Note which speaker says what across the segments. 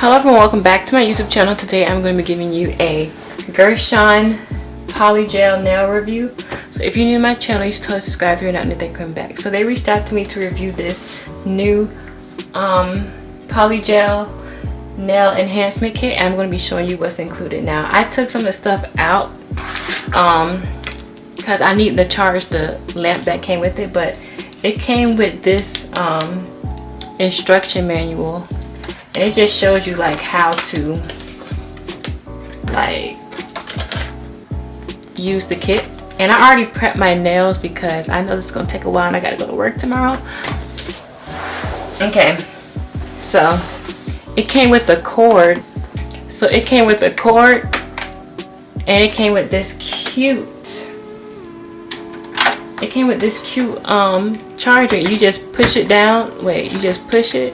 Speaker 1: Hello everyone, welcome back to my YouTube channel. Today I'm going to be giving you a Gershion Polygel nail review. So if you're new to my channel, you should totally subscribe if you're not new. Thank you for coming back. So they reached out to me to review this new Polygel nail enhancement kit. I'm going to be showing you what's included. Now I took some of the stuff out because I need to charge the lamp that came with it, but it came with this instruction manual. And it just shows you like how to like use the kit. And I already prepped my nails because I know this is gonna take a while and I gotta go to work tomorrow. Okay, so it came with the cord. So it came with the cord and it came with this cute charger. You just push it down. Wait, you just push it.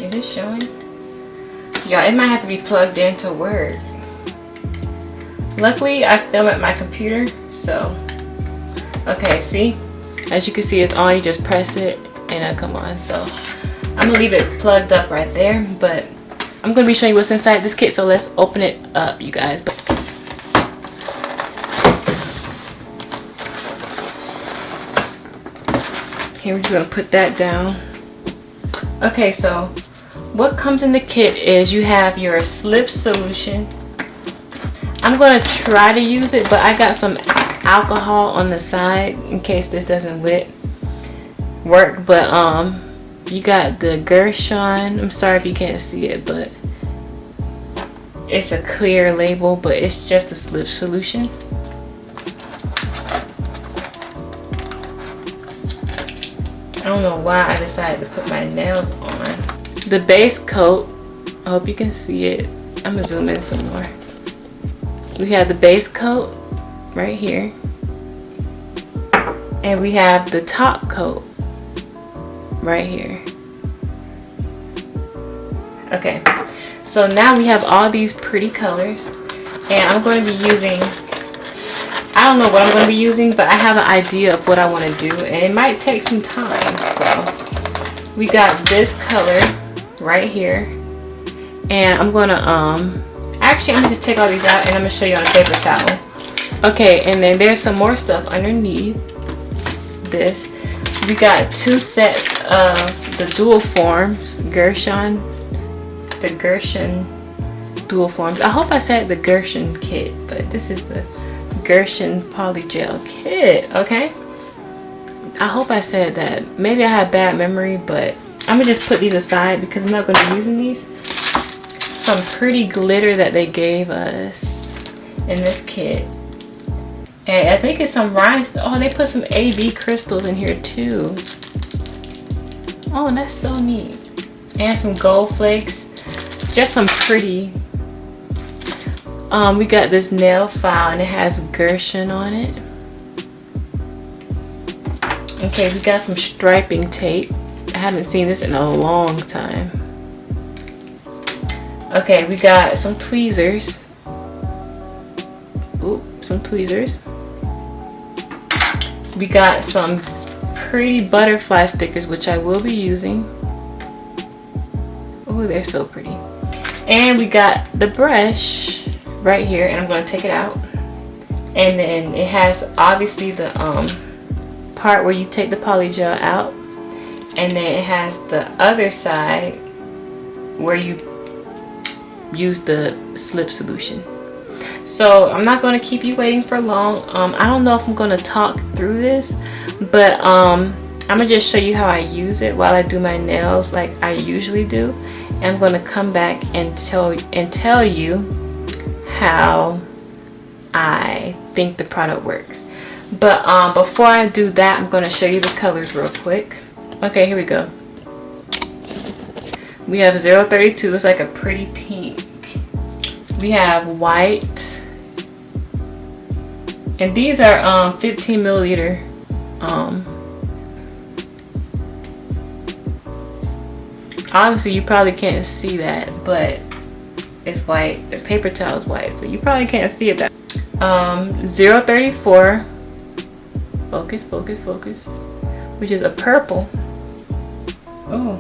Speaker 1: Is it showing? Yeah, it might have to be plugged in to work. Luckily, I film at my computer, so. Okay, see? As you can see, it's on. You just press it and it'll come on. So, I'm going to leave it plugged up right there. But I'm going to be showing you what's inside this kit. So, let's open it up, you guys. Okay, we're just going to put that down. Okay, so what comes in the kit is you have your ẓυβζ solution. I'm going to try to use it, but I got some alcohol on the side in case this doesn't work. But you got the Gershion. I'm sorry if you can't see it, but it's a clear label, but it's just a ẓυβζ solution. I don't know why I decided to put my nails on. The base coat, I hope you can see it. I'm gonna zoom in some more. We have the base coat right here. And we have the top coat right here. Okay, so now we have all these pretty colors. And I'm going to be using, I don't know what I'm going to be using, but I have an idea of what I want to do. And it might take some time. So we got this color right here, and I'm gonna actually I'm gonna just take all these out and I'm gonna show you on a paper towel. Okay, and then there's some more stuff underneath this. We got two sets of the dual forms Gershion, the Gershion dual forms. I hope I said the Gershion kit, but this is the Gershion Polygel kit. Okay, I hope I said that. Maybe I have bad memory, but I'm gonna just put these aside because I'm not gonna be using these. Some pretty glitter that they gave us in this kit. And I think it's some rhinestone. Oh, they put some AB crystals in here too. Oh, that's so neat. And some gold flakes. Just some pretty. We got this nail file and it has Gershion on it. Okay, we got some striping tape. I haven't seen this in a long time. Okay, we got some tweezers. Oop, some tweezers. We got some pretty butterfly stickers, which I will be using. Oh, they're so pretty. And we got the brush right here, and I'm going to take it out. And then it has obviously the part where you take the polygel out. And then it has the other side where you use the ẓυβζ solution. So I'm not going to keep you waiting for long. I don't know if I'm going to talk through this, but I'm going to just show you how I use it while I do my nails like I usually do. And I'm going to come back and tell you how I think the product works. But before I do that, I'm going to show you the colors real quick. Okay, here we go. We have 032, it's like a pretty pink. We have white. And these are 15 milliliter. Obviously you probably can't see that, but it's white. The paper towel is white, so you probably can't see it that. 034. Focus, focus, focus. Which is a purple. Oh,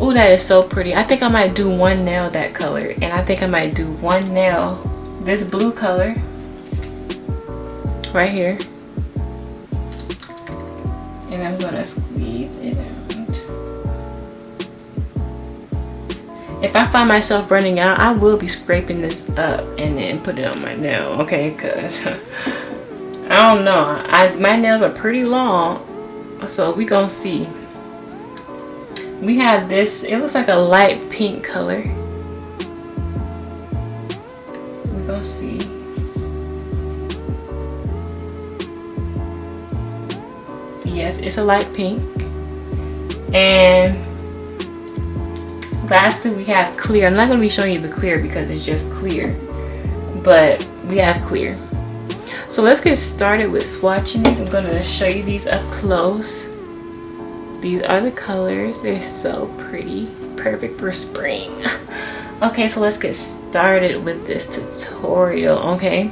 Speaker 1: Ooh, that is so pretty. I think I might do one nail that color, and I think I might do one nail this blue color right here, and I'm gonna squeeze it out. If I find myself running out, I will be scraping this up and then put it on my nail, okay? Cause I don't know, my nails are pretty long, so we gonna see. We have this, it looks like a light pink color. We're gonna see. Yes, it's a light pink. And lastly, we have clear. I'm not gonna be showing you the clear because it's just clear, but we have clear. So let's get started with swatching these. I'm gonna show you these up close. These are the colors. They're so pretty. Perfect for spring. Okay, so let's get started with this tutorial, okay?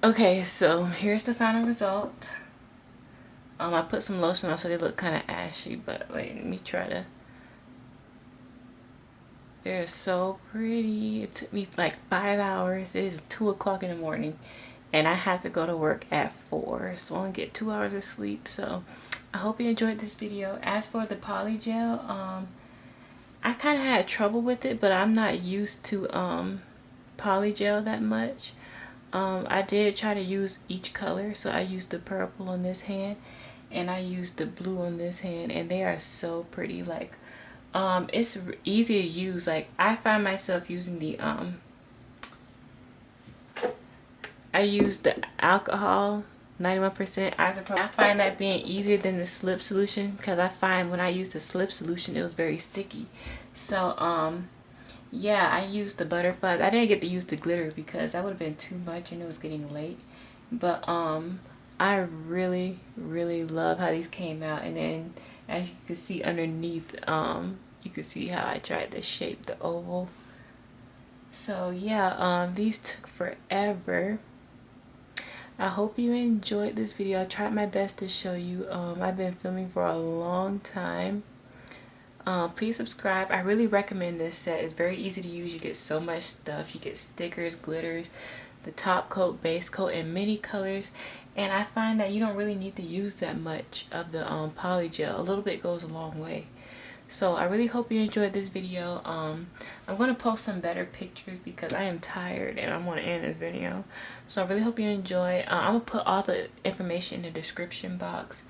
Speaker 1: Okay, so here's the final result. I put some lotion on so they look kind of ashy, but wait, let me try to. They're so pretty. It took me like 5 hours. It is 2 o'clock in the morning and I have to go to work at 4, so I only get 2 hours of sleep. So I hope you enjoyed this video. As for the Polygel, I kind of had trouble with it, but I'm not used to Polygel that much. I did try to use each color, so I used the purple on this hand and I used the blue on this hand, and they are so pretty. Like it's easy to use. Like I find myself using the I use the alcohol 91% isopropyl. I find that being easier than the slip solution, because I find when I used the slip solution it was very sticky. So yeah, I used the butterflies. I didn't get to use the glitter because that would have been too much and it was getting late. But I really love how these came out. And then as you can see underneath, you can see how I tried to shape the oval. So yeah, these took forever. I hope you enjoyed this video. I tried my best to show you. I've been filming for a long time. Please subscribe. I really recommend this set. It's very easy to use. You get so much stuff. You get stickers, glitters, the top coat, base coat, and many colors. And I find that you don't really need to use that much of the Polygel. A little bit goes a long way. So I really hope you enjoyed this video. I'm going to post some better pictures because I am tired and I want to end this video. So I really hope you enjoy. I'm going to put all the information in the description box.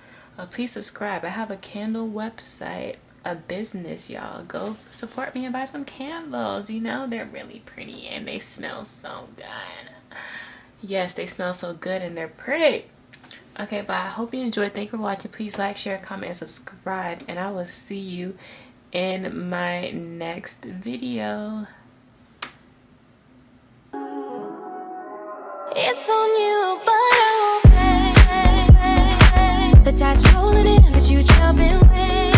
Speaker 1: Please subscribe. I have a candle website, a business, y'all. Go support me and buy some candles. You know, they're really pretty and they smell so good. Yes, they smell so good and they're pretty. Okay, bye. I hope you enjoyed. Thank you for watching. Please like, share, comment, and subscribe, and I will see you in my next video.
Speaker 2: It's on you, but I won't pay. The tide's rolling in, but you jumping way.